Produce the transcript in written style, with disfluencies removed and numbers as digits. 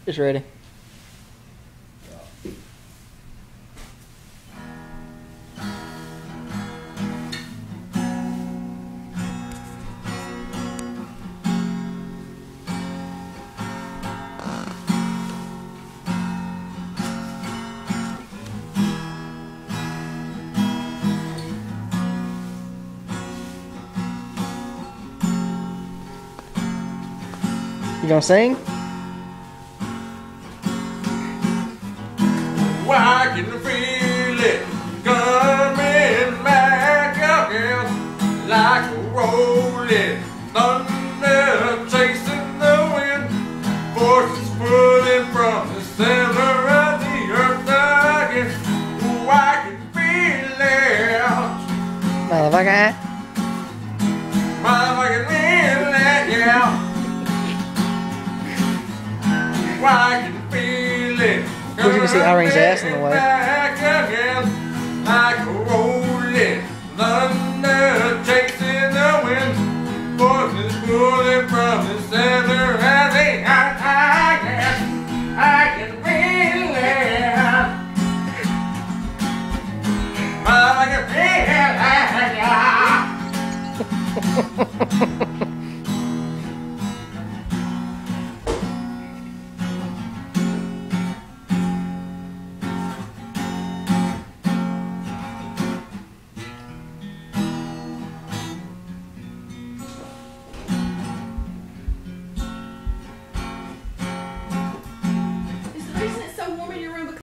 It's ready. You gonna sing? I can feel it coming back again, like a rolling thunder chasing the wind, forces pulling from the center of the earth again. I can feel it. Motherfucker. Motherfucking feel it, yeah. I can feel it. Of course, you can see Irene's ass in the way. Back again, like a rolling thunder chasing the wind, forces pulling from the center.